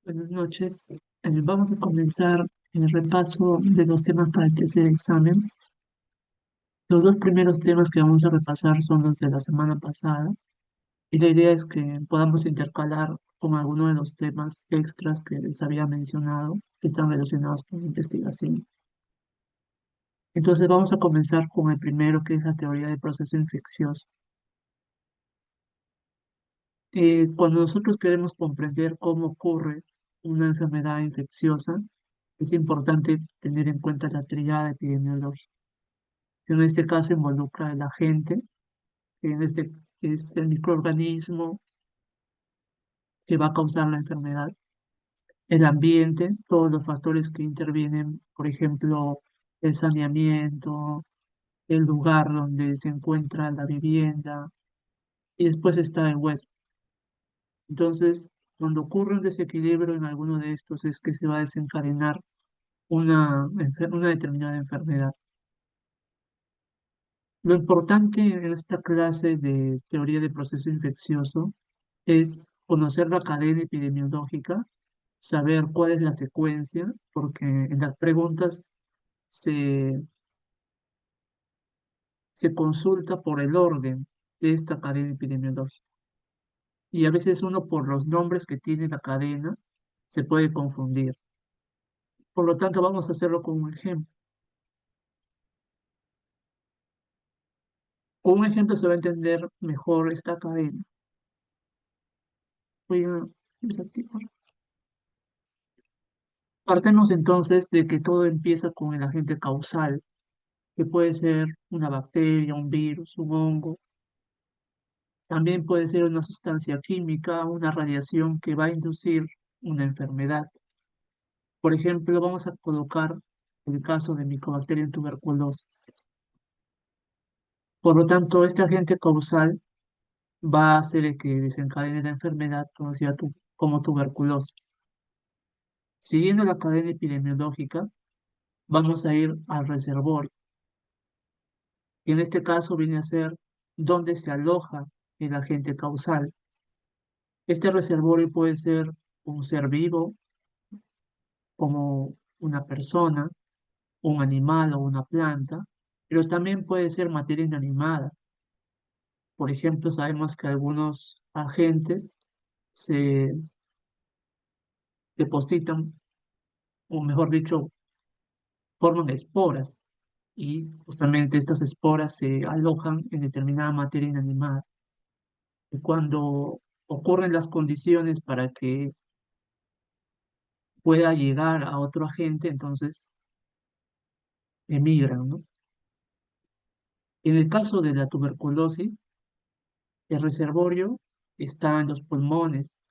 Buenas noches. Vamos a comenzar el repaso de los temas para el tercer examen. Los dos primeros temas que vamos a repasar son los de la semana pasada y la idea es que podamos intercalar con algunos de los temas extras que les había mencionado que están relacionados con la investigación. Entonces vamos a comenzar con el primero, que es la teoría del proceso infeccioso. Cuando nosotros queremos comprender cómo ocurre una enfermedad infecciosa, es importante tener en cuenta la tríada epidemiológica, que en este caso involucra al agente, que en este es el microorganismo que va a causar la enfermedad, el ambiente, todos los factores que intervienen, por ejemplo, el saneamiento, el lugar donde se encuentra la vivienda, y después está el huésped. Entonces, cuando ocurre un desequilibrio en alguno de estos, es que se va a desencadenar una determinada enfermedad. Lo importante en esta clase de teoría del proceso infeccioso es conocer la cadena epidemiológica, saber cuál es la secuencia, porque en las preguntas se, se consulta por el orden de esta cadena epidemiológica. Y a veces uno por los nombres que tiene la cadena se puede confundir. Por lo tanto, vamos a hacerlo con un ejemplo. Con un ejemplo se va a entender mejor esta cadena. Voy a desactivar. Partemos entonces de que todo empieza con el agente causal, que puede ser una bacteria, un virus, un hongo. También puede ser una sustancia química, una radiación que va a inducir una enfermedad. Por ejemplo, vamos a colocar el caso de Mycobacterium tuberculosis. Por lo tanto, este agente causal va a ser el que desencadene la enfermedad conocida como tuberculosis. Siguiendo la cadena epidemiológica, vamos a ir al reservorio, y en este caso viene a ser donde se aloja el agente causal. Este reservorio puede ser un ser vivo, como una persona, un animal o una planta, pero también puede ser materia inanimada. Por ejemplo, sabemos que algunos agentes se depositan, o mejor dicho, forman esporas, y justamente estas esporas se alojan en determinada materia inanimada. Y cuando ocurren las condiciones para que pueda llegar a otro agente, entonces emigran, ¿no? En el caso de la tuberculosis, el reservorio está en los pulmones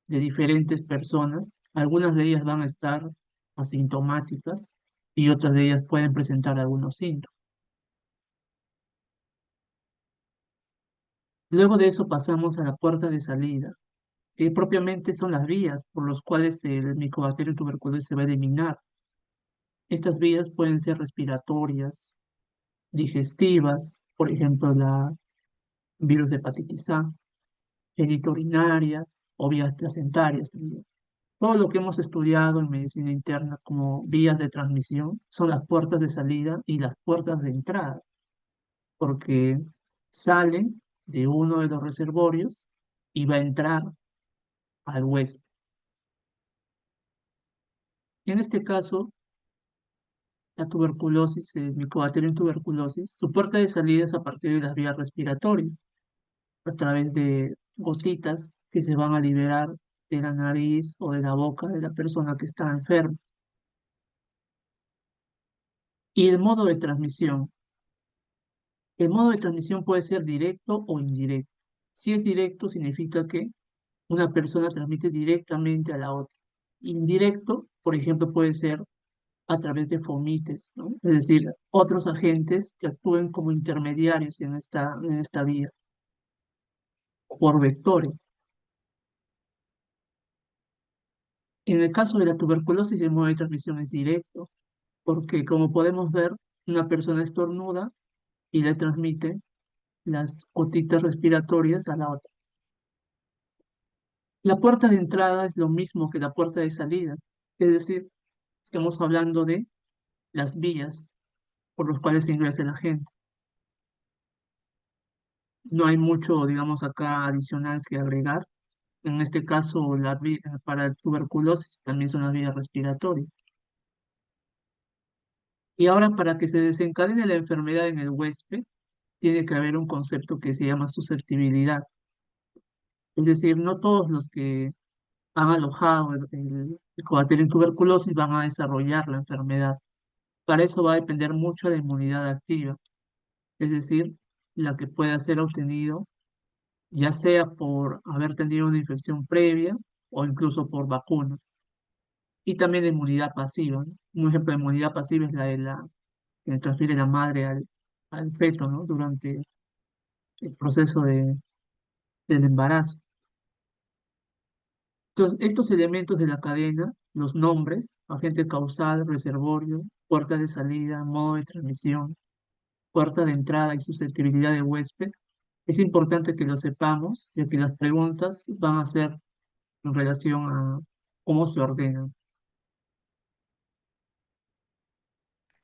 de diferentes personas. Algunas de ellas van a estar asintomáticas y otras de ellas pueden presentar algunos síntomas. Luego de eso pasamos a la puerta de salida, que propiamente son las vías por las cuales el micobacterio tuberculosis se va a eliminar. Estas vías pueden ser respiratorias, digestivas, por ejemplo, la virus de hepatitis A, genitourinarias o vías placentarias también. Todo lo que hemos estudiado en medicina interna como vías de transmisión son las puertas de salida y las puertas de entrada, porque salen de uno de los reservorios y va a entrar al huésped. En este caso, la tuberculosis, el Mycobacterium tuberculosis, su puerta de salida es a partir de las vías respiratorias, a través de gotitas que se van a liberar de la nariz o de la boca de la persona que está enferma. Y el modo de transmisión. El modo de transmisión puede ser directo o indirecto. Si es directo, significa que una persona transmite directamente a la otra. Indirecto, por ejemplo, puede ser a través de fomites, ¿no? Es decir, otros agentes que actúen como intermediarios en esta vía, por vectores. En el caso de la tuberculosis, el modo de transmisión es directo, porque como podemos ver, una persona estornuda y le transmite las gotitas respiratorias a la otra. La puerta de entrada es lo mismo que la puerta de salida, es decir, estamos hablando de las vías por las cuales ingresa la gente. No hay mucho, digamos, acá adicional que agregar. En este caso, para el tuberculosis también son las vías respiratorias. Y ahora, para que se desencadene la enfermedad en el huésped, tiene que haber un concepto que se llama susceptibilidad. Es decir, no todos los que han alojado el coater en tuberculosis van a desarrollar la enfermedad. Para eso va a depender mucho de la inmunidad activa, es decir, la que pueda ser obtenido ya sea por haber tenido una infección previa o incluso por vacunas. Y también la inmunidad pasiva, ¿no? Un ejemplo de inmunidad pasiva es la de la que le transfiere la madre al feto, ¿no? Durante el proceso del embarazo. Entonces, estos elementos de la cadena, los nombres, agente causal, reservorio, puerta de salida, modo de transmisión, puerta de entrada y susceptibilidad de huésped, es importante que lo sepamos, ya que las preguntas van a ser en relación a cómo se ordenan.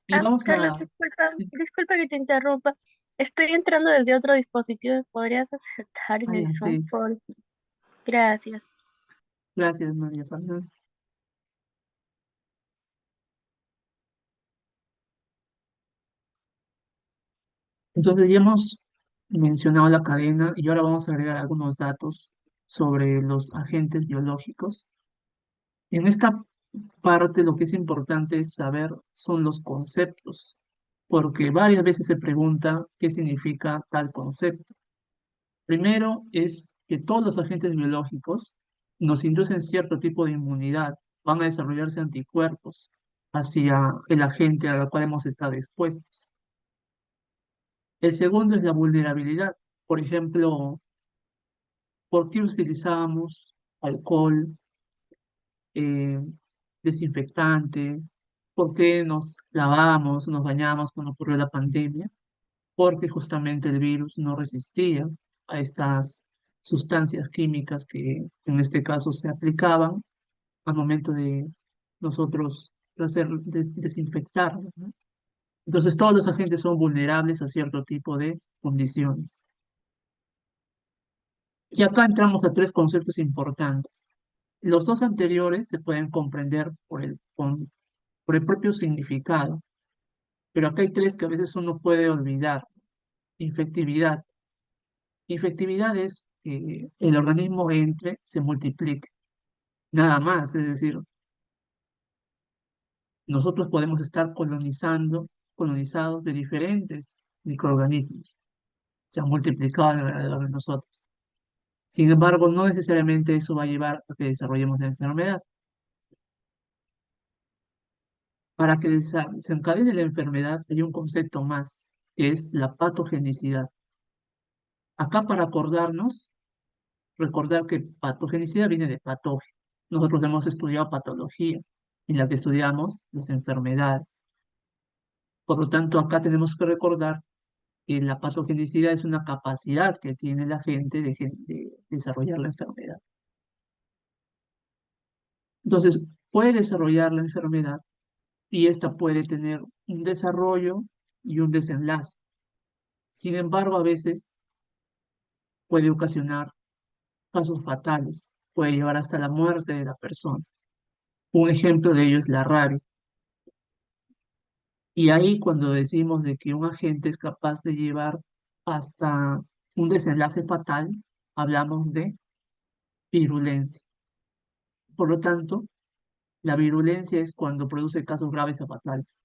Y Ah, vamos Carlos, a... Sí. disculpa que te interrumpa. Estoy entrando desde otro dispositivo. ¿Me podrías aceptar en Ah, el ya, Zoom? sí. Gracias. Gracias, María Fernanda. Entonces ya hemos mencionado la cadena y ahora vamos a agregar algunos datos sobre los agentes biológicos. En esta parte lo que es importante es saber son los conceptos, porque varias veces se pregunta qué significa tal concepto. Primero es que todos los agentes biológicos nos inducen cierto tipo de inmunidad, van a desarrollarse anticuerpos hacia el agente al cual hemos estado expuestos. El segundo es la vulnerabilidad. Por ejemplo, ¿por qué utilizamos alcohol, eh, desinfectante? ¿Por qué nos lavamos, nos bañamos cuando ocurrió la pandemia? Porque justamente el virus no resistía a estas sustancias químicas que en este caso se aplicaban al momento de nosotros desinfectarlos, ¿no? Entonces todos los agentes son vulnerables a cierto tipo de condiciones. Y acá entramos a tres conceptos importantes. Los dos anteriores se pueden comprender por el propio significado, pero acá hay tres que a veces uno puede olvidar. Infectividad. Infectividad es que el organismo entre, se multiplique, nada más. Es decir, nosotros podemos estar colonizados de diferentes microorganismos, se han multiplicado alrededor de nosotros. Sin embargo, no necesariamente eso va a llevar a que desarrollemos la enfermedad. Para que desencadene la enfermedad hay un concepto más, que es la patogenicidad. Acá para acordarnos, recordar que patogenicidad viene de patógeno. Nosotros hemos estudiado patología, en la que estudiamos las enfermedades. Por lo tanto, acá tenemos que recordar que la patogenicidad es una capacidad que tiene la gente de desarrollar la enfermedad. Entonces, puede desarrollar la enfermedad y esta puede tener un desarrollo y un desenlace. Sin embargo, a veces puede ocasionar casos fatales, puede llevar hasta la muerte de la persona. Un ejemplo de ello es la rabia. Y ahí cuando decimos de que un agente es capaz de llevar hasta un desenlace fatal, hablamos de virulencia. Por lo tanto, la virulencia es cuando produce casos graves o fatales.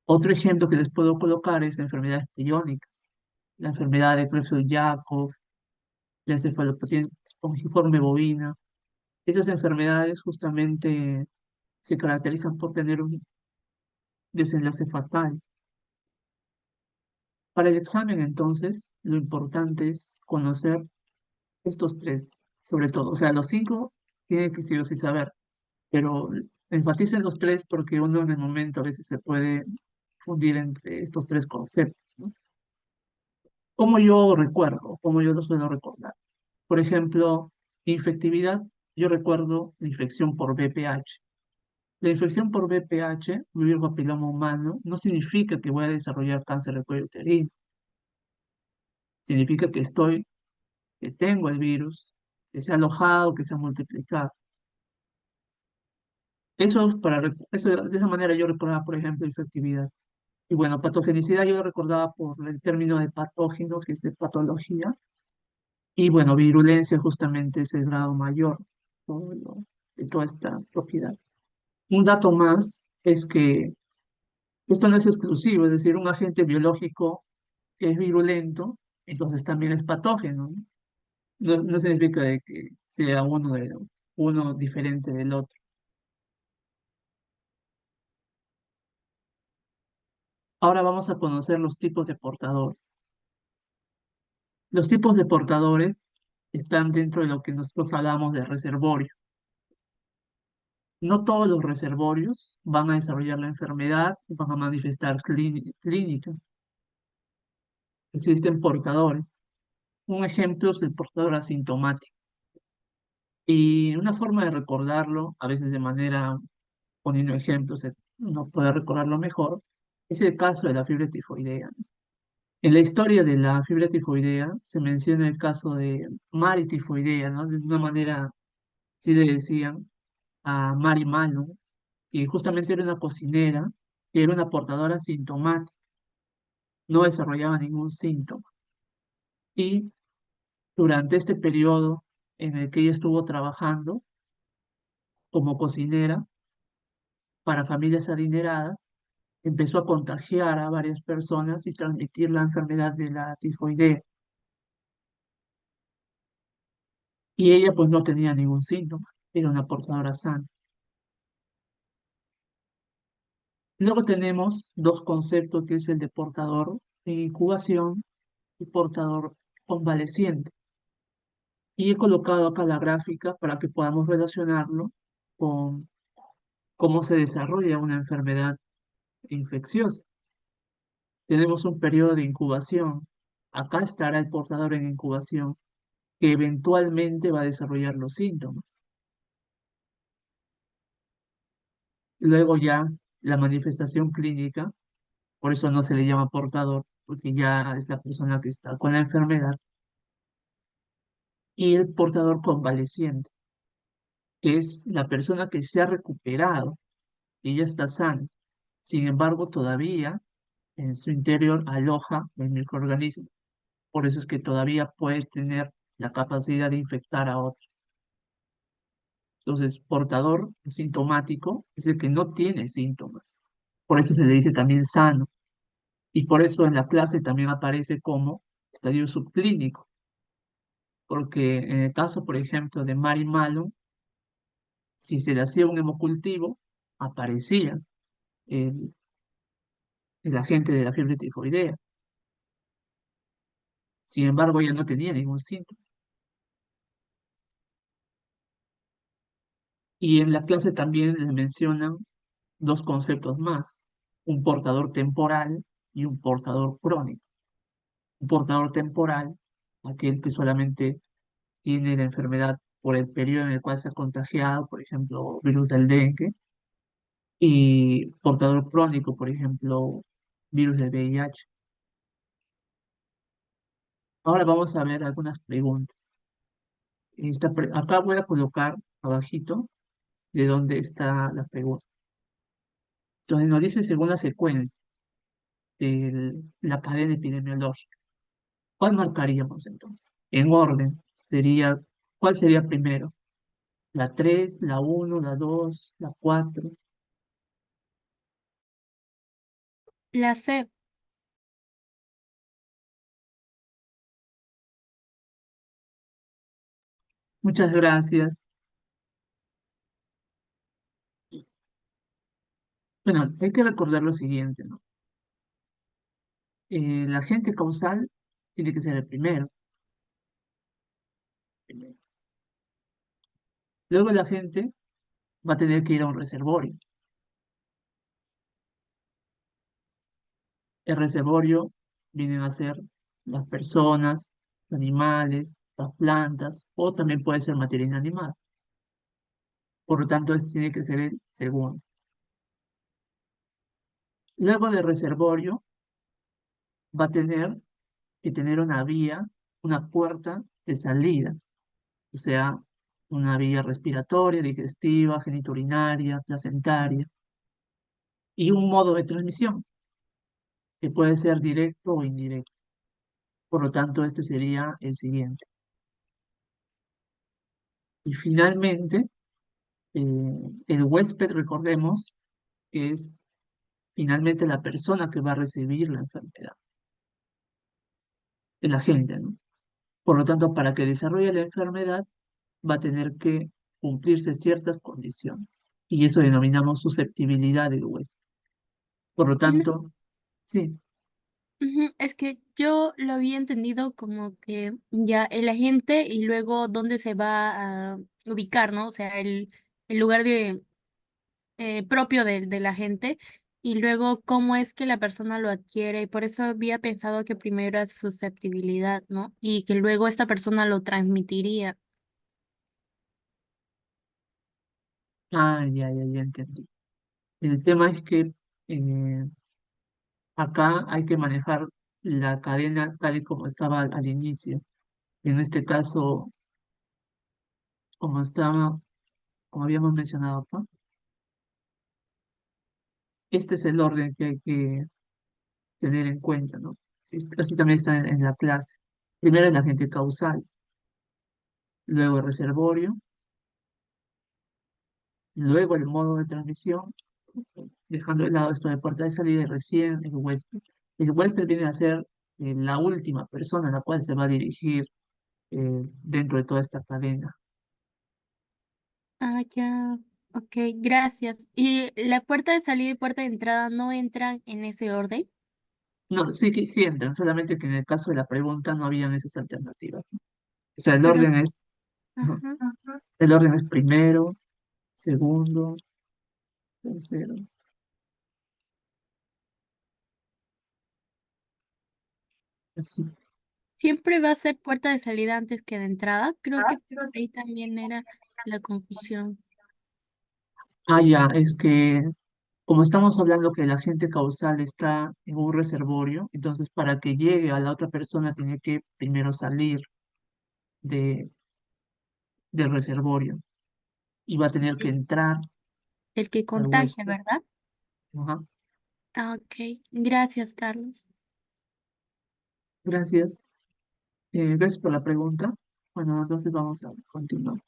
Otro ejemplo que les puedo colocar es enfermedades priónicas, la enfermedad de Creutzfeldt-Jakob, la encefalopatía espongiforme bovina. Esas enfermedades justamente se caracterizan por tener un desenlace fatal. Para el examen, entonces, lo importante es conocer estos tres, sobre todo. O sea, los cinco tienen que sí o sí saber, pero enfatizo en los tres porque uno en el momento a veces se puede fundir entre estos tres conceptos, ¿no? Como yo recuerdo, como yo lo suelo recordar. Por ejemplo, infectividad. yo recuerdo la infección por VPH. La infección por VPH, virus papiloma humano, no significa que voy a desarrollar cáncer de cuello uterino. Significa que tengo el virus, que se ha alojado, que se ha multiplicado. De esa manera yo recordaba, por ejemplo, efectividad. Y bueno, patogenicidad yo lo recordaba por el término de patógeno, que es de patología. Y bueno, virulencia justamente es el grado mayor de toda esta propiedad. Un dato más es que esto no es exclusivo, es decir, un agente biológico que es virulento, entonces también es patógeno, ¿no? No significa de que sea uno diferente del otro. Ahora vamos a conocer los tipos de portadores. Los tipos de portadores están dentro de lo que nosotros hablamos de reservorio. No todos los reservorios van a desarrollar la enfermedad, van a manifestar clínica. Existen portadores. Un ejemplo es el portador asintomático. Y una forma de recordarlo, a veces de manera poniendo ejemplos, uno puede recordarlo mejor, es el caso de la fiebre tifoidea. En la historia de la fiebre tifoidea se menciona el caso de Mari tifoidea, ¿no? De una manera, sí le decían a Mari Malum, que justamente era una cocinera, que era una portadora sintomática, no desarrollaba ningún síntoma. Y durante este periodo en el que ella estuvo trabajando como cocinera para familias adineradas, empezó a contagiar a varias personas y transmitir la enfermedad de la tifoidea. Y ella pues no tenía ningún síntoma, era una portadora sana. Luego tenemos dos conceptos que es el de portador en incubación y portador convaleciente. Y he colocado acá la gráfica para que podamos relacionarlo con cómo se desarrolla una enfermedad infecciosa. Tenemos un periodo de incubación. Acá estará el portador en incubación que eventualmente va a desarrollar los síntomas. Luego ya la manifestación clínica, por eso no se le llama portador, porque ya es la persona que está con la enfermedad, y el portador convaleciente, que es la persona que se ha recuperado y ya está sana. Sin embargo, todavía en su interior aloja el microorganismo. Por eso es que todavía puede tener la capacidad de infectar a otros. Entonces, portador sintomático es el que no tiene síntomas. Por eso se le dice también sano. Y por eso en la clase también aparece como estadio subclínico. Porque en el caso, por ejemplo, de Mary Malum, si se le hacía un hemocultivo, aparecía el, el agente de la fiebre tifoidea. Sin embargo, ella no tenía ningún síntoma. Y en la clase también les mencionan dos conceptos más, un portador temporal y un portador crónico. Un portador temporal, aquel que solamente tiene la enfermedad por el periodo en el cual se ha contagiado, por ejemplo, virus del dengue, y portador crónico, por ejemplo, virus del VIH. Ahora vamos a ver algunas preguntas. Acá voy a colocar abajito de dónde está la pregunta. Entonces nos dice según la secuencia de la cadena epidemiológica. ¿Cuál marcaríamos entonces? En orden, ¿cuál sería primero? ¿La 3, la uno, la 2, la 4? La C. Muchas gracias. Bueno, hay que recordar lo siguiente, ¿no? El agente causal tiene que ser el primero. Luego el agente va a tener que ir a un reservorio. El reservorio vienen a ser las personas, animales, las plantas, o también puede ser materia inanimada. Por lo tanto, este tiene que ser el segundo. Luego de reservorio va a tener que tener una vía, una puerta de salida, o sea, una vía respiratoria, digestiva, genitourinaria, placentaria, y un modo de transmisión, que puede ser directo o indirecto. Por lo tanto, este sería el siguiente. Y finalmente, el huésped, recordemos, que es finalmente la persona que va a recibir la enfermedad, el agente, ¿no? Por lo tanto, para que desarrolle la enfermedad, va a tener que cumplirse ciertas condiciones. Y eso denominamos susceptibilidad del huésped. Por lo No, tanto, sí. ujú, es que yo lo había entendido como que ya el agente y luego dónde se va a ubicar, ¿no? O sea, el lugar de propio del agente y luego cómo es que la persona lo adquiere. Y por eso había pensado que primero era susceptibilidad, ¿no? Y que luego esta persona lo transmitiría. Ah, ya entendí. El tema es que eh, acá hay que manejar la cadena tal y como estaba al inicio. En este caso, como estaba, como habíamos mencionado acá, este es el orden que hay que tener en cuenta, ¿no? Así también está en la clase. Primero el agente causal, luego el reservorio, luego el modo de transmisión, dejando de lado esto de puerta de salida y recién el huésped. El huésped viene a ser la última persona a la cual se va a dirigir dentro de toda esta cadena. Ah, ya. Ok, gracias. ¿Y la puerta de salida y puerta de entrada no entran en ese orden? No, sí, sí entran, solamente que en el caso de la pregunta no habían esas alternativas. O sea, Pero, ¿no? ajá. El orden es primero, segundo, tercero, así. Siempre va a ser puerta de salida antes que de entrada. Creo que ahí también era la confusión. Ah, ya, es que como estamos hablando que el agente causal está en un reservorio, entonces para que llegue a la otra persona tiene que primero salir de, del reservorio y va a tener que El, entrar el que al contagia, huésped. ¿verdad? Ajá. Ah, ok. Gracias, Carlos. Gracias. Gracias por la pregunta. Bueno, entonces vamos a continuar.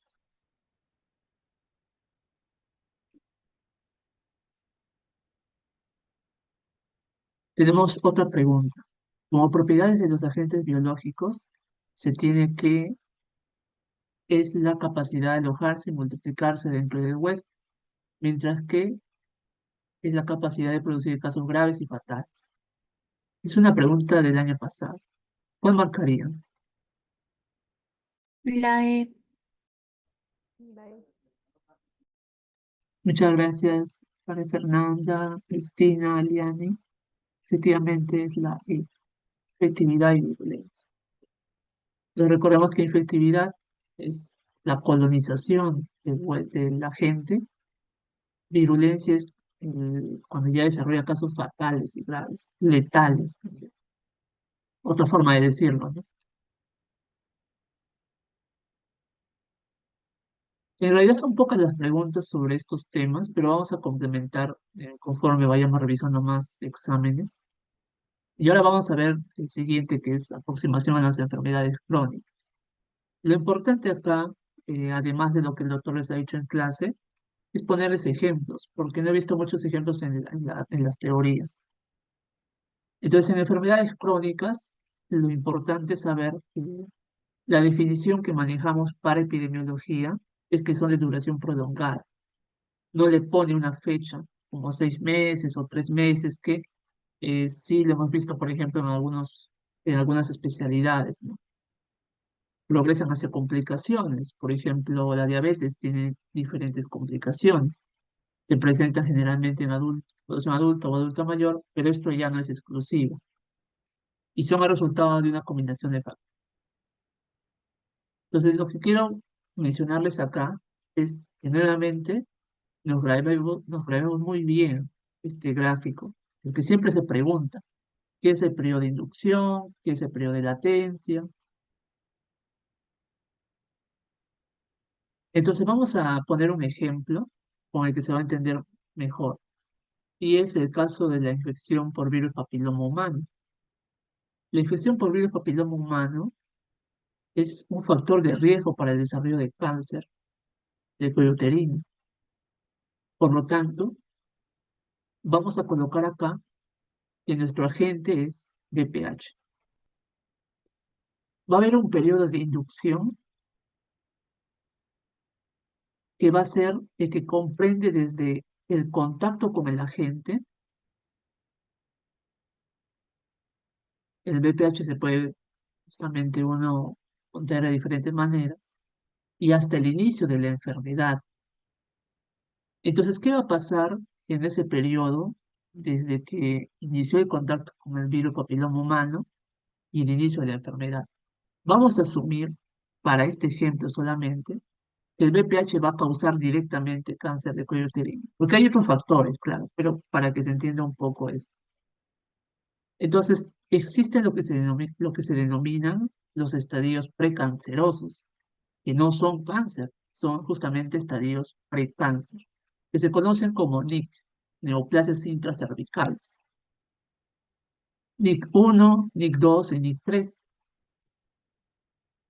Tenemos otra pregunta. Como propiedades de los agentes biológicos, se tiene que es la capacidad de alojarse y multiplicarse dentro del huésped, mientras que es la capacidad de producir casos graves y fatales. Es una pregunta del año pasado. ¿Cuál marcarían? La E. Muchas gracias, María Fernanda, Cristina, Aliani. Efectivamente es la E, efectividad y virulencia. Les recordemos que efectividad es la colonización del agente. Virulencia es cuando ya desarrolla casos fatales y graves, letales también. Otra forma de decirlo, ¿no? En realidad son pocas las preguntas sobre estos temas, pero vamos a complementar conforme vayamos revisando más exámenes. Y ahora vamos a ver el siguiente, que es aproximación a las enfermedades crónicas. Lo importante acá, además de lo que el doctor les ha dicho en clase, es ponerles ejemplos, porque no he visto muchos ejemplos en las teorías. Entonces, en enfermedades crónicas, lo importante es saber que la definición que manejamos para epidemiología es que son de duración prolongada. No le pone una fecha, como 6 meses o 3 meses, que sí lo hemos visto, por ejemplo, en algunas especialidades, ¿no? Progresan hacia complicaciones. Por ejemplo, la diabetes tiene diferentes complicaciones. Se presenta generalmente en población adulta o adulta mayor, pero esto ya no es exclusivo. Y son el resultado de una combinación de factores. Entonces, lo que quiero mencionarles acá es que nuevamente nos grabemos muy bien este gráfico, porque siempre se pregunta, ¿qué es el periodo de inducción? ¿Qué es el periodo de latencia? Entonces vamos a poner un ejemplo con el que se va a entender mejor, y es el caso de la infección por virus papiloma humano. La infección por virus papiloma humano es un factor de riesgo para el desarrollo de cáncer de cuello uterino. Por lo tanto, vamos a colocar acá que nuestro agente es BPH. Va a haber un periodo de inducción que va a ser el que comprende desde el contacto con el agente. El BPH se puede justamente uno contar de diferentes maneras y hasta el inicio de la enfermedad. Entonces, ¿qué va a pasar en ese periodo desde que inició el contacto con el virus papiloma humano y el inicio de la enfermedad? Vamos a asumir, para este ejemplo solamente, que el BPH va a causar directamente cáncer de cuello uterino, porque hay otros factores, claro, pero para que se entienda un poco esto. Entonces, existe lo que se denominan los estadios precancerosos, que no son cáncer, son justamente estadios precáncer, que se conocen como NIC, neoplasias intracervicales. NIC 1, NIC 2 y NIC 3.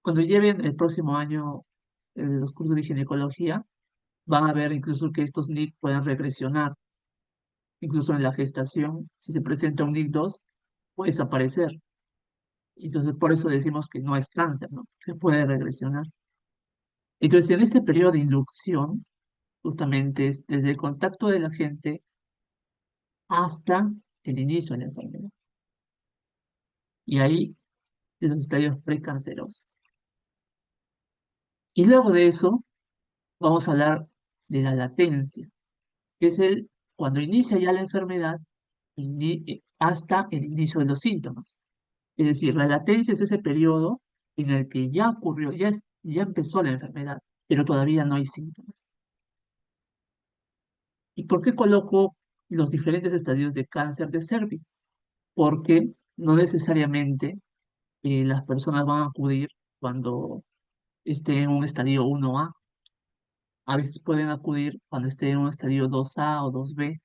Cuando lleven el próximo año los cursos de ginecología, van a ver incluso que estos NIC pueden regresionar, incluso en la gestación, si se presenta un NIC 2, puede desaparecer. Entonces, por eso decimos que no es cáncer, ¿no? Que puede regresionar. Entonces, en este periodo de inducción, justamente es desde el contacto de la gente hasta el inicio de la enfermedad. Y ahí, los estadios precancerosos. Y luego de eso, vamos a hablar de la latencia, que es cuando inicia ya la enfermedad hasta el inicio de los síntomas. Es decir, la latencia es ese periodo en el que ya ocurrió, ya empezó la enfermedad, pero todavía no hay síntomas. ¿Y por qué coloco los diferentes estadios de cáncer de cervix? Porque no necesariamente las personas van a acudir cuando esté en un estadio 1A. A veces pueden acudir cuando esté en un estadio 2A o 2B.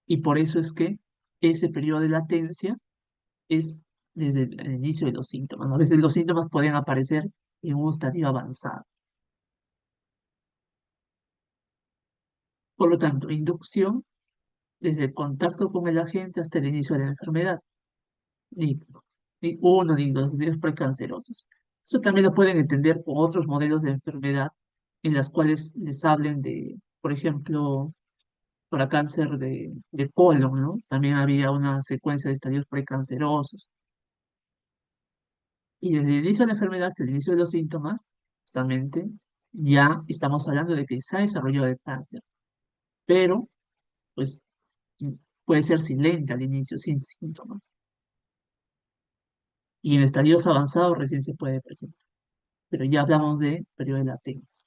Y por eso es que ese periodo de latencia es desde el inicio de los síntomas, ¿no? A veces los síntomas pueden aparecer en un estadio avanzado. Por lo tanto, inducción desde el contacto con el agente hasta el inicio de la enfermedad. Ni, ni uno ni dos estadios precancerosos. Eso también lo pueden entender con otros modelos de enfermedad en las cuales les hablen de, por ejemplo, para cáncer de colon, ¿no? También había una secuencia de estadios precancerosos. Y desde el inicio de la enfermedad hasta el inicio de los síntomas, justamente, ya estamos hablando de que se ha desarrollado el cáncer, pero pues puede ser silente al inicio, sin síntomas. Y en estadios avanzados recién se puede presentar. Pero ya hablamos de periodo de latencia.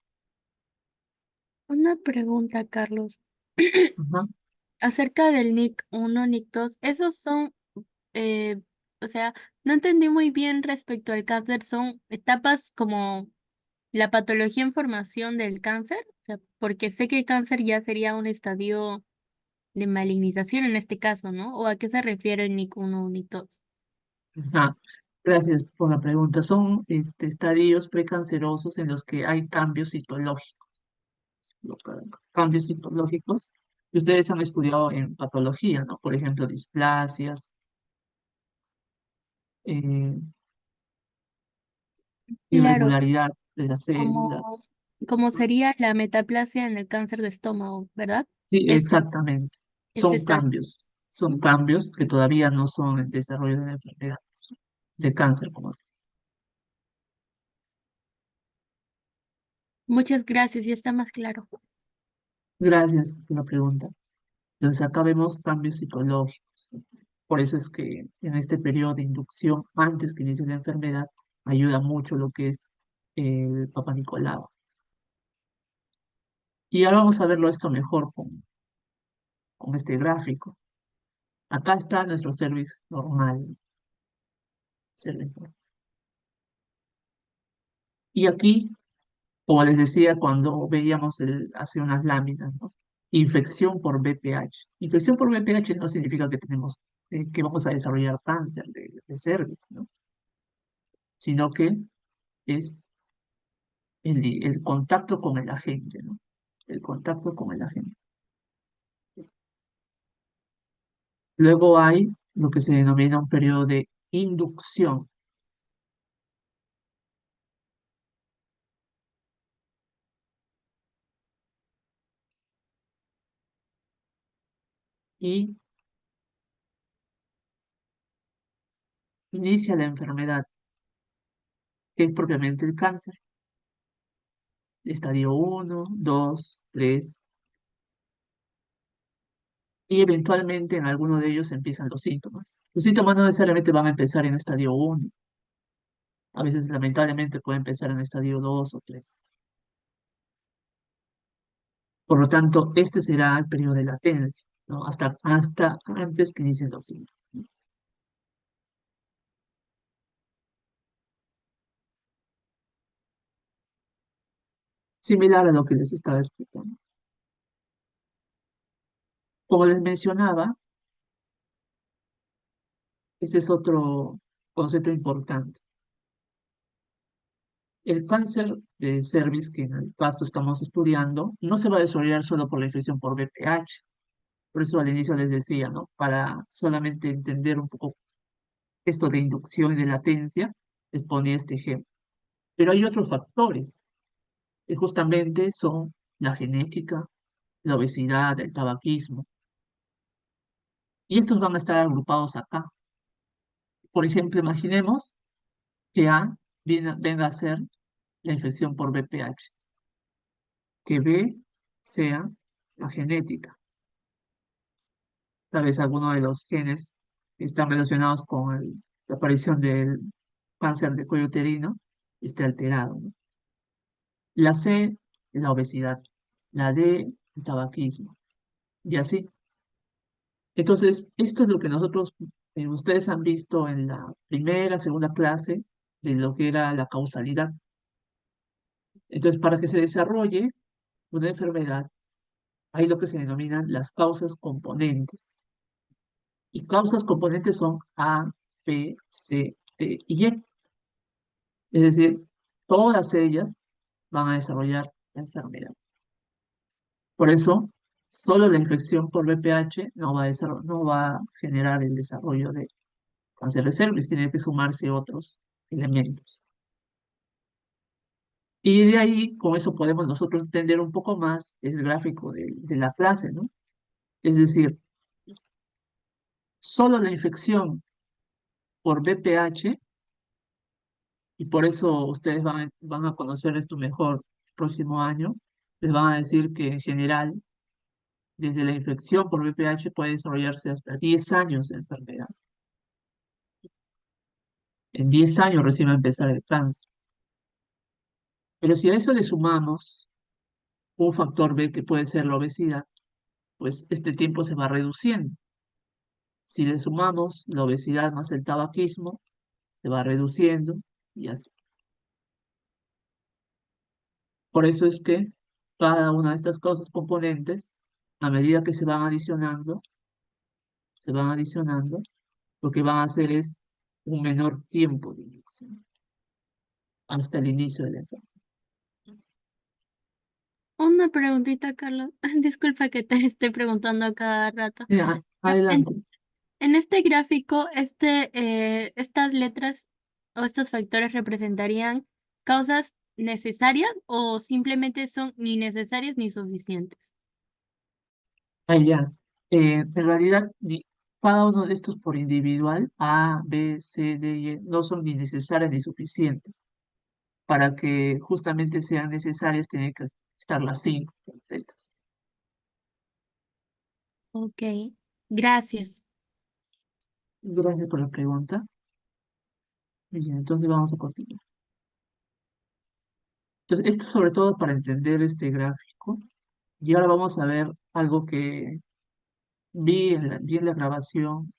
Una pregunta, Carlos. Ajá. Acerca del NIC 1, NIC 2, esos son, eh, o sea, no entendí muy bien respecto al cáncer, son etapas como la patología en formación del cáncer, o sea, porque sé que el cáncer ya sería un estadio de malignización en este caso, ¿no? ¿O a qué se refiere el NIC 1 o NIC 2? Ajá. Gracias por la pregunta. Son estadios precancerosos en los que hay cambios citológicos. Cambios citológicos que ustedes han estudiado en patología, ¿no? Por ejemplo, displasias, eh, Claro, irregularidad de las como, células. como sería la metaplasia en el cáncer de estómago, ¿verdad? Sí, Eso, exactamente. ese Son cambios que todavía no son el desarrollo de la enfermedad, de cáncer como tal. Muchas gracias, ya está más claro. Gracias por la pregunta. Entonces acá vemos cambios psicológicos. Por eso es que en este periodo de inducción, antes que inicie la enfermedad, ayuda mucho lo que es el Papa Nicolau. Y ahora vamos a verlo esto mejor con este gráfico. Acá está nuestro service normal. Service normal. Y aquí, como les decía cuando veíamos hace unas láminas, ¿no? Infección por BPH. Infección por BPH no significa que tenemos, que vamos a desarrollar cáncer de cervix, ¿no? Sino que es el contacto con el agente, ¿no? El contacto con el agente. Luego hay lo que se denomina un periodo de inducción y inicia la enfermedad, que es propiamente el cáncer. Estadio 1, 2, 3, y eventualmente en alguno de ellos empiezan los síntomas. Los síntomas no necesariamente van a empezar en estadio 1, a veces lamentablemente pueden empezar en estadio 2 o 3. Por lo tanto, este será el periodo de latencia, ¿no? Hasta antes que inicien los síntomas. Similar a lo que les estaba explicando. Como les mencionaba, este es otro concepto importante. El cáncer de cervix, que en el caso estamos estudiando, no se va a desarrollar solo por la infección por VPH. Por eso al inicio les decía, ¿no? Para solamente entender un poco esto de inducción y de latencia, les ponía este ejemplo. Pero hay otros factores, que justamente son la genética, la obesidad, el tabaquismo, y estos van a estar agrupados acá. Por ejemplo, imaginemos que A venga a ser la infección por VPH, que B sea la genética. Tal vez alguno de los genes que están relacionados con la aparición del cáncer de cuello uterino esté alterado, ¿no? La C, la obesidad. La D, el tabaquismo. Y así. Entonces, esto es lo que nosotros, ustedes han visto en la primera, segunda clase de lo que era la causalidad. Entonces, para que se desarrolle una enfermedad, hay lo que se denominan las causas componentes. Y causas componentes son A, B, C, D y E. Es decir, todas ellas van a desarrollar la enfermedad. Por eso, solo la infección por VPH no va a generar el desarrollo de cáncer de cervix, tiene que sumarse otros elementos. Y de ahí, con eso podemos nosotros entender un poco más el gráfico de la clase, ¿no? Es decir, solo la infección por VPH, y por eso ustedes van a conocer esto mejor el próximo año, les van a decir que en general, desde la infección por VPH puede desarrollarse hasta 10 años de enfermedad. En 10 años recién va a empezar el cáncer. Pero si a eso le sumamos un factor B que puede ser la obesidad, pues este tiempo se va reduciendo. Si le sumamos la obesidad más el tabaquismo, se va reduciendo y así. Por eso es que cada una de estas cosas componentes, a medida que se van adicionando, lo que van a hacer es un menor tiempo de inducción hasta el inicio de la enfermedad. Una preguntita, Carlos. Disculpa que te esté preguntando a cada rato. Ya, Ah, adelante. en este gráfico, estas letras o estos factores representarían causas necesarias o simplemente son ni necesarias ni suficientes. Ya. En realidad, cada uno de estos por individual, A, B, C, D y E, no son ni necesarias ni suficientes. Para que justamente sean necesarias, tienen que estar las 5 completas. Ok, gracias. Gracias por la pregunta. Bien, entonces vamos a continuar. Entonces, esto sobre todo para entender este gráfico. Y ahora vamos a ver algo que vi en la grabación,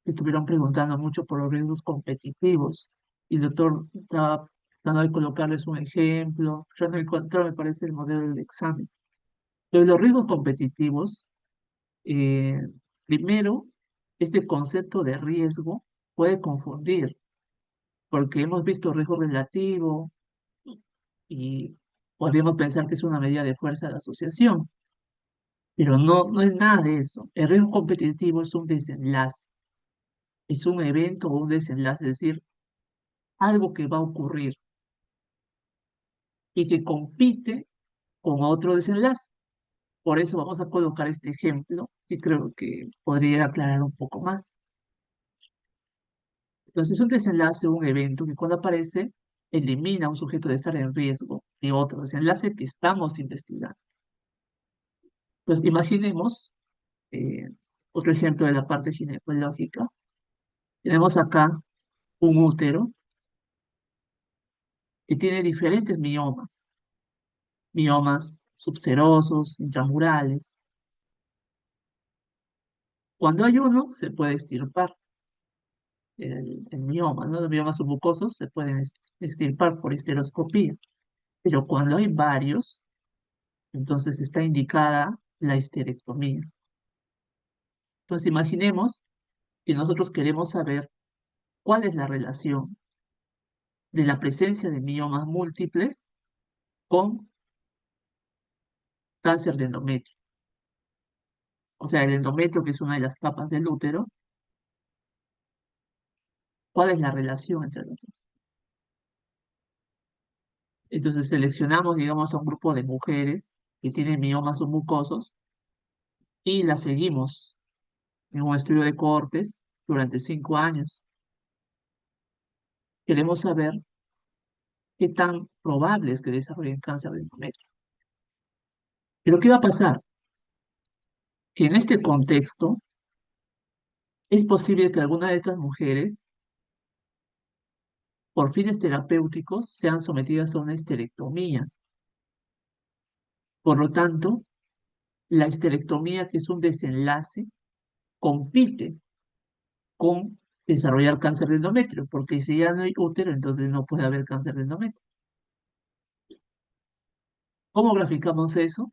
que estuvieron preguntando mucho por los riesgos competitivos. Y el doctor estaba tratando de colocarles un ejemplo, ya no encontré, me parece, el modelo del examen. Pero los riesgos competitivos, eh, primero, este concepto de riesgo puede confundir, porque hemos visto riesgo relativo y podríamos pensar que es una medida de fuerza de asociación, pero no es nada de eso. El riesgo competitivo es un desenlace, es un evento o un desenlace, es decir, algo que va a ocurrir y que compite con otro desenlace. Por eso vamos a colocar este ejemplo que creo que podría aclarar un poco más. Entonces, un desenlace o un evento que cuando aparece elimina a un sujeto de estar en riesgo de otro desenlace que estamos investigando. Pues imaginemos eh, otro ejemplo de la parte ginecológica. Tenemos acá un útero que tiene diferentes miomas, miomas subserosos, intramurales. Cuando hay uno, se puede extirpar el mioma, ¿no? Los miomas submucosos se pueden extirpar por histeroscopía, pero cuando hay varios, entonces está indicada la histerectomía. Entonces imaginemos que nosotros queremos saber cuál es la relación de la presencia de miomas múltiples con cáncer de endometrio. O sea, el endometrio, que es una de las capas del útero, ¿cuál es la relación entre los dos? Entonces seleccionamos, digamos, a un grupo de mujeres que tienen miomas submucosos y las seguimos en un estudio de cohortes durante 5 años. Queremos saber qué tan probable es que desarrollen cáncer de endometrio. Pero ¿qué va a pasar? Que en este contexto es posible que alguna de estas mujeres, por fines terapéuticos, sean sometidas a una histerectomía. Por lo tanto, la histerectomía, que es un desenlace, compite con desarrollar cáncer de endometrio, porque si ya no hay útero, entonces no puede haber cáncer de endometrio. ¿Cómo graficamos eso?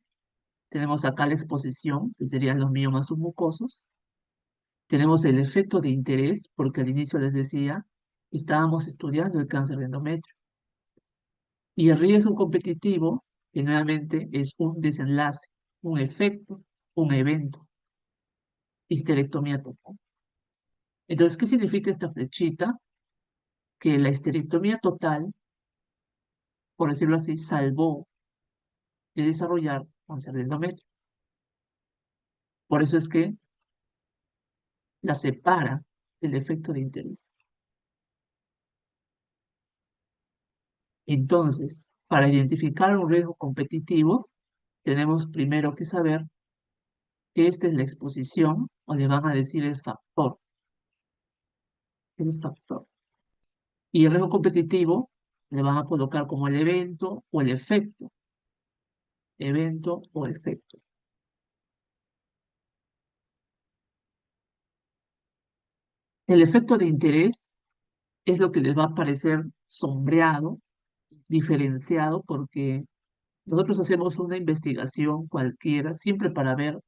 Tenemos acá la exposición, que serían los miomas submucosos. Tenemos el efecto de interés, porque al inicio les decía, estábamos estudiando el cáncer de endometrio. Y el riesgo competitivo, que nuevamente es un desenlace, un efecto, un evento, histerectomía total. Entonces, ¿qué significa esta flechita? Que la histerectomía total, por decirlo así, salvó de desarrollar cáncer de endometrio. Por eso es que la separa del efecto de interés. Entonces, para identificar un riesgo competitivo, tenemos primero que saber que esta es la exposición, o le van a decir el factor, el factor. Y el riesgo competitivo le van a colocar como el evento o el efecto, evento o efecto. El efecto de interés es lo que les va a parecer sombreado, diferenciado, porque nosotros hacemos una investigación cualquiera siempre para ver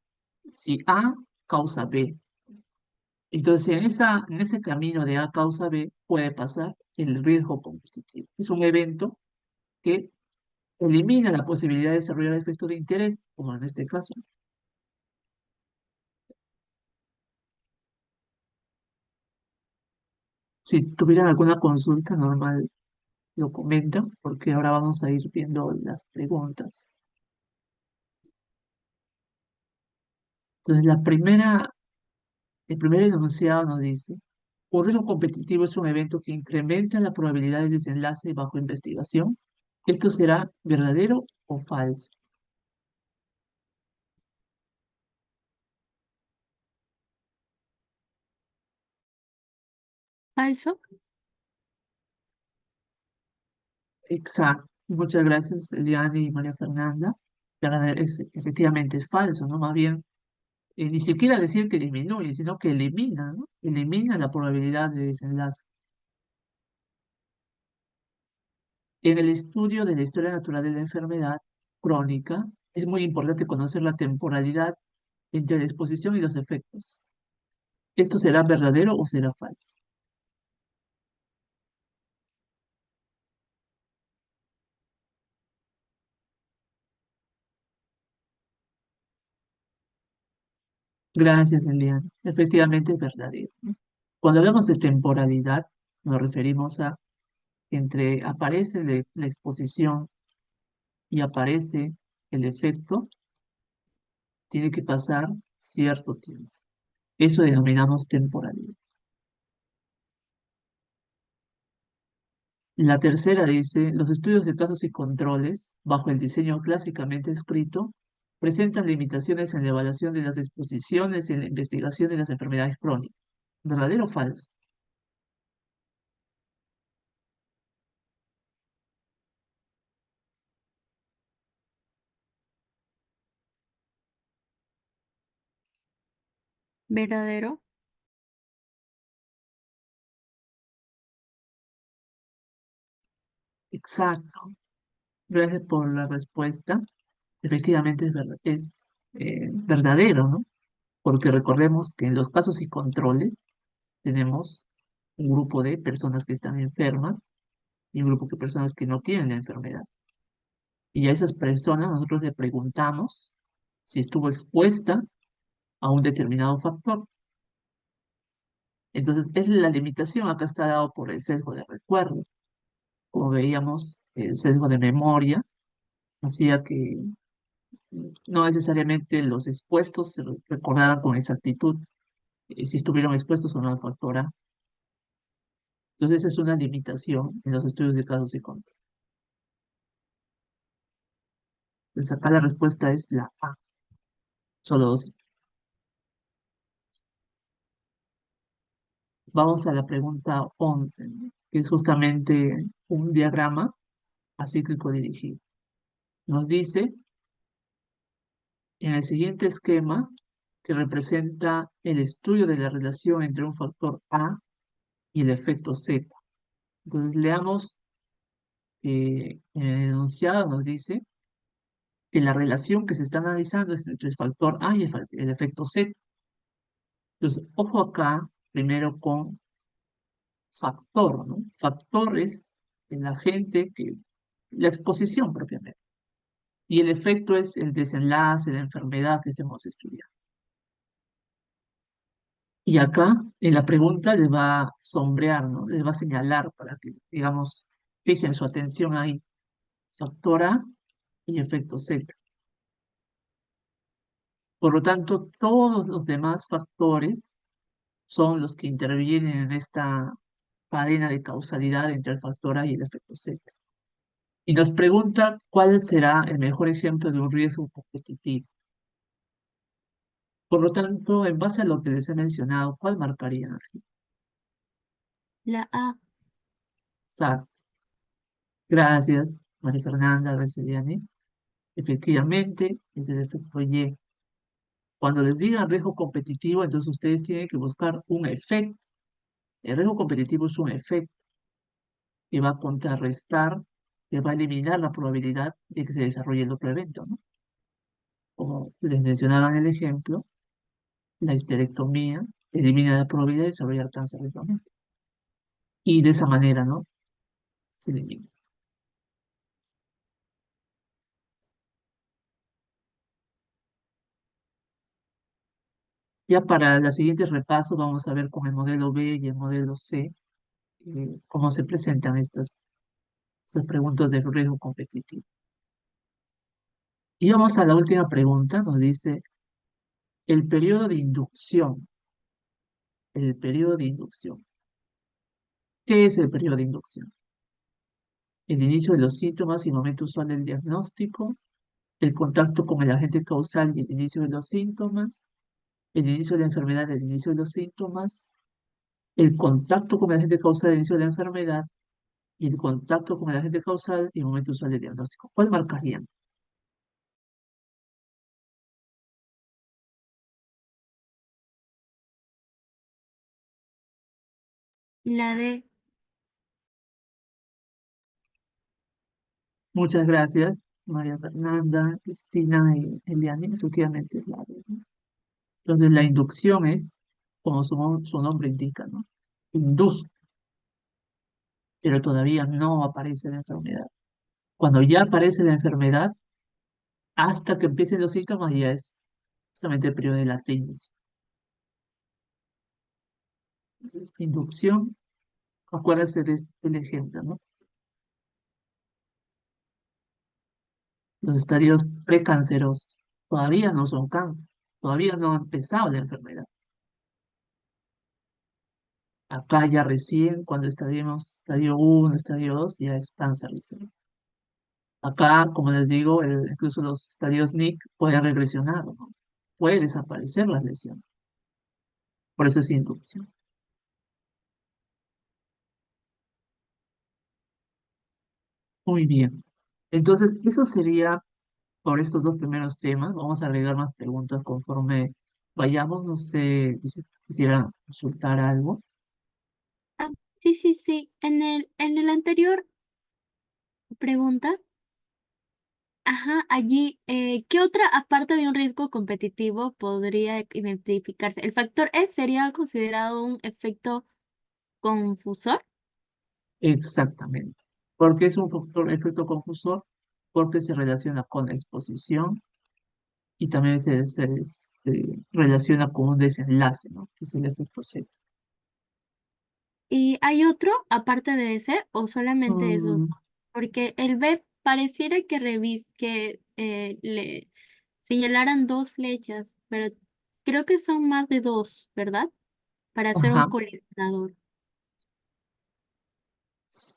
si A causa B. Entonces, en ese camino de A causa B puede pasar el riesgo competitivo. Es un evento que elimina la posibilidad de desarrollar efectos de interés, como en este caso. Si tuvieran alguna consulta normal, lo comentan, porque ahora vamos a ir viendo las preguntas. Entonces, el primer enunciado nos dice, un riesgo competitivo es un evento que incrementa la probabilidad de desenlace bajo investigación. ¿Esto será verdadero o falso? ¿Falso? Exacto. Muchas gracias, Eliane y María Fernanda. Es, efectivamente es falso, ¿no? Más bien, ni siquiera decir que disminuye, sino que elimina, ¿no? Elimina la probabilidad de desenlace. En el estudio de la historia natural de la enfermedad crónica, es muy importante conocer la temporalidad entre la exposición y los efectos. ¿Esto será verdadero o será falso? Gracias, Eliana. Efectivamente es verdadero, ¿no? Cuando hablamos de temporalidad, nos referimos a entre aparece la exposición y aparece el efecto, tiene que pasar cierto tiempo. Eso denominamos temporalidad. La tercera dice, los estudios de casos y controles, bajo el diseño clásicamente escrito, presentan limitaciones en la evaluación de las exposiciones y en la investigación de las enfermedades crónicas. ¿Verdadero o falso? ¿Verdadero? Exacto. Gracias por la respuesta. Efectivamente es verdadero, ¿no? Porque recordemos que en los casos y controles tenemos un grupo de personas que están enfermas y un grupo de personas que no tienen la enfermedad. Y a esas personas nosotros le preguntamos si estuvo expuesta a un determinado factor. Entonces, es la limitación acá está dado por el sesgo de recuerdo. Como veíamos, el sesgo de memoria hacía que no necesariamente los expuestos se recordaran con exactitud si estuvieron expuestos o no al factor A. Entonces, esa es una limitación en los estudios de casos y control. Entonces, acá la respuesta es la A, solo dos. Vamos a la pregunta 11, ¿no? Que es justamente un diagrama acíclico dirigido. Nos dice en el siguiente esquema que representa el estudio de la relación entre un factor A y el efecto Z. Entonces, leamos en el enunciado nos dice que la relación que se está analizando es entre el factor A y el efecto Z. Entonces, ojo acá, primero con factor, ¿no? Factor es el agente que, la exposición propiamente. Y el efecto es el desenlace, la enfermedad que estemos estudiando. Y acá, en la pregunta, les va a sombrear, ¿no? Les va a señalar para que, digamos, fijen su atención ahí. Factor A y efecto Z. Por lo tanto, todos los demás factores son los que intervienen en esta cadena de causalidad entre el factor A y el efecto Z. Y nos pregunta cuál será el mejor ejemplo de un riesgo competitivo. Por lo tanto, en base a lo que les he mencionado, ¿cuál marcarían aquí? La A. SAR. Gracias, María Fernanda Receliani. Efectivamente, es el efecto Y. Cuando les digan riesgo competitivo, entonces ustedes tienen que buscar un efecto. El riesgo competitivo es un efecto que va a contrarrestar, que va a eliminar la probabilidad de que se desarrolle el otro evento, ¿no? Como les mencionaba en el ejemplo, la histerectomía elimina la probabilidad de desarrollar cáncer de mama. Y de esa manera, ¿no? Se elimina. Ya para los siguientes repasos vamos a ver con el modelo B y el modelo C cómo se presentan estas preguntas de riesgo competitivo. Y vamos a la última pregunta, nos dice el periodo de inducción. El periodo de inducción. ¿Qué es el periodo de inducción? El inicio de los síntomas y momento usual del diagnóstico, el contacto con el agente causal y el inicio de los síntomas, el inicio de la enfermedad y el inicio de los síntomas, el contacto con el agente causal y el inicio de la enfermedad, y el contacto con el agente causal y el momento usual del diagnóstico. ¿Cuál marcarían? La D. Muchas gracias, María Fernanda, Cristina y Eliane. Efectivamente, es la D, ¿no? Entonces, la inducción es, como su nombre indica, ¿no? Induce, pero todavía no aparece la enfermedad. Cuando ya aparece la enfermedad, hasta que empiecen los síntomas, ya es justamente el periodo de latencia. Entonces, inducción, acuérdense de del ejemplo, ¿no? Los estadios precancerosos todavía no son cáncer, todavía no ha empezado la enfermedad. Acá ya recién, cuando estaríamos estadio 1, estadio 2, ya es cáncer. Acá, como les digo, incluso los estadios NIC pueden regresionar, ¿no? Puede desaparecer las lesiones. Por eso es inducción. Muy bien. Entonces, eso sería por estos dos primeros temas. Vamos a agregar más preguntas conforme vayamos. No sé si quisiera consultar algo. Ah, sí, sí, sí. En el anterior pregunta, ajá, allí, ¿qué otra, aparte de un riesgo competitivo, podría identificarse? ¿El factor E sería considerado un efecto confusor? Exactamente. Porque es un factor, efecto confusor, porque se relaciona con la exposición y también se relaciona con un desenlace, ¿no? Que es el efecto C. ¿Y hay otro aparte de ese o solamente eso? Mm, Porque el B pareciera que le señalaran dos flechas, pero creo que son más de dos, ¿verdad? Para hacer un ajá. colisionador.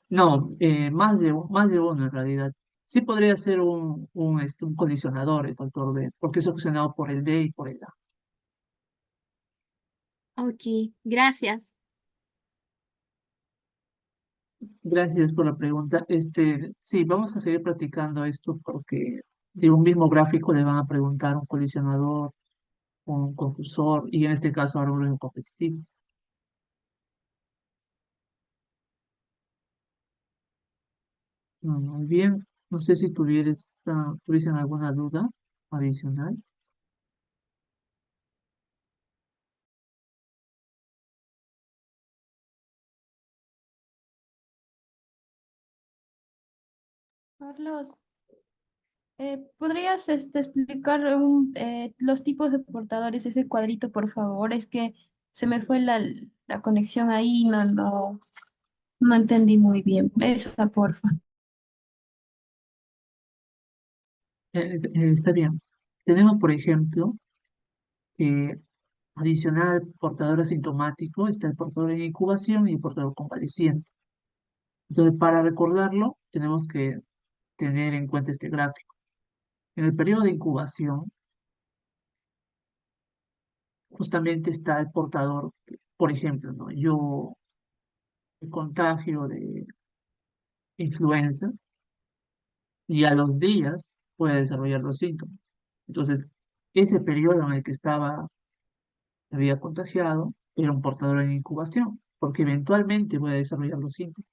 No, más de uno en realidad. Sí podría ser un colisionador el factor B, porque es ocasionado por el D y por el A. Ok, gracias. Gracias por la pregunta. Sí, vamos a seguir practicando esto porque de un mismo gráfico le van a preguntar un colisionador, un confusor y en este caso ahora un riesgo competitivo. Muy bien. No sé si tuviesen alguna duda adicional. Carlos, ¿podrías explicar los tipos de portadores, ese cuadrito, por favor? Es que se me fue la conexión ahí, no entendí muy bien. Esa, porfa. Está bien. Tenemos, por ejemplo, que adicional al portador asintomático está el portador en incubación y el portador convaleciente. Entonces, para recordarlo, tenemos que tener en cuenta este gráfico. En el periodo de incubación, justamente está el portador, por ejemplo, ¿no? Yo el contagio de influenza y a los días puede desarrollar los síntomas. Entonces, ese periodo en el que me había contagiado era un portador en incubación, porque eventualmente puede desarrollar los síntomas.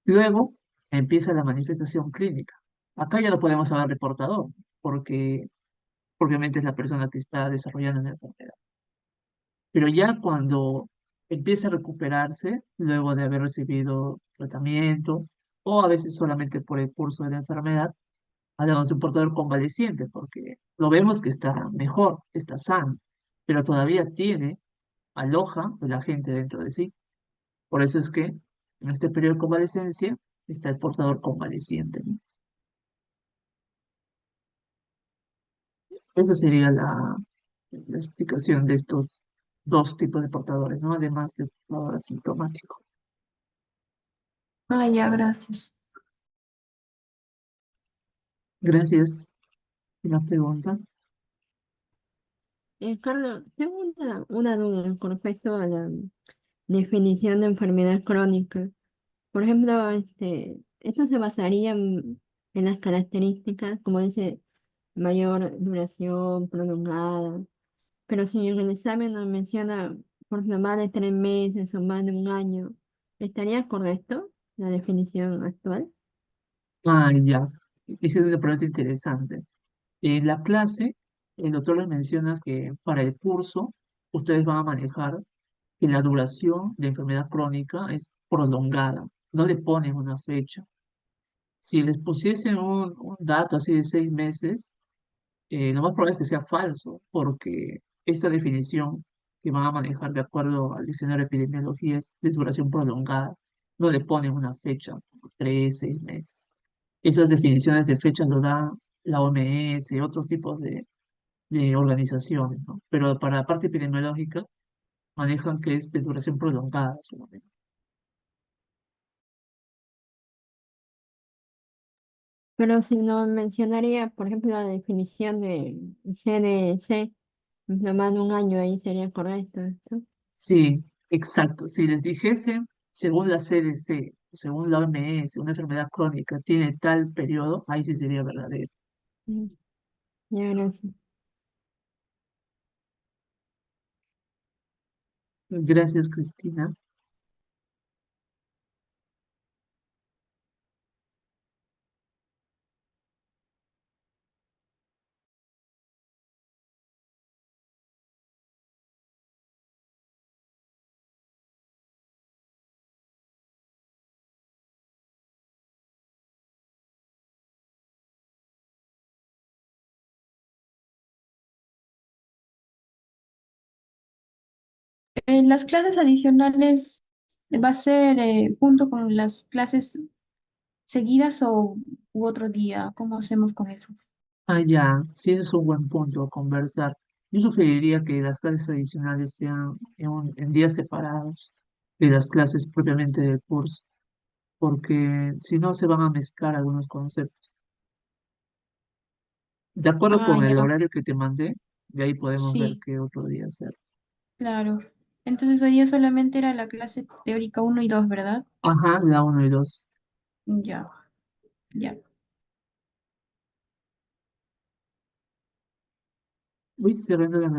Luego empieza la manifestación clínica. Acá ya lo podemos hablar de portador, porque obviamente es la persona que está desarrollando la enfermedad. Pero ya cuando empieza a recuperarse, luego de haber recibido tratamiento, o a veces solamente por el curso de la enfermedad, hablamos de un portador convaleciente, porque lo vemos que está mejor, está sano, pero todavía aloja el agente dentro de sí. Por eso es que en este periodo de convalecencia está el portador convaleciente, ¿no? Esa sería la explicación de estos dos tipos de portadores, ¿no? Además del portador asintomático. Ah, ya, gracias. Gracias. ¿Una pregunta? Carlos, tengo una duda con respecto a la definición de enfermedad crónica. Por ejemplo, esto se basaría en las características, como dice, mayor duración prolongada, pero si en el examen nos menciona por ejemplo, más de 3 meses o más de un año, ¿estaría correcto la definición actual? Ah, ya. Esa es una pregunta interesante. En la clase, el doctor les menciona que para el curso ustedes van a manejar que la duración de enfermedad crónica es prolongada. No le ponen una fecha. Si les pusiesen un dato así de 6 meses, lo más probable es que sea falso, porque esta definición que van a manejar de acuerdo al diccionario de epidemiología es de duración prolongada. No le ponen una fecha, como 3, 6 meses. Esas definiciones de fechas lo dan la OMS, otros tipos de organizaciones, ¿no? Pero para la parte epidemiológica manejan que es de duración prolongada solamente. Pero si no mencionaría, por ejemplo, la definición de CDC, no más de un año ahí sería correcto esto. Sí, exacto. Si les dijese, según la CDC, según la OMS, una enfermedad crónica tiene tal periodo, ahí sí sería verdadero. Mm, ya, gracias. Gracias, Cristina. En las clases adicionales va a ser junto con las clases seguidas o u otro día. ¿Cómo hacemos con eso? Ah, ya, sí, ese es un buen punto a conversar. Yo sugeriría que las clases adicionales sean en días separados de las clases propiamente del curso, porque si no se van a mezclar algunos conceptos. De acuerdo Ah, con el ya, horario que te mandé, de ahí podemos ver sí, qué otro día hacer. claro. Entonces hoy día solamente era la clase teórica uno y 2, ¿verdad? Ajá, la 1 y 2. Ya, ya. Voy cerrando la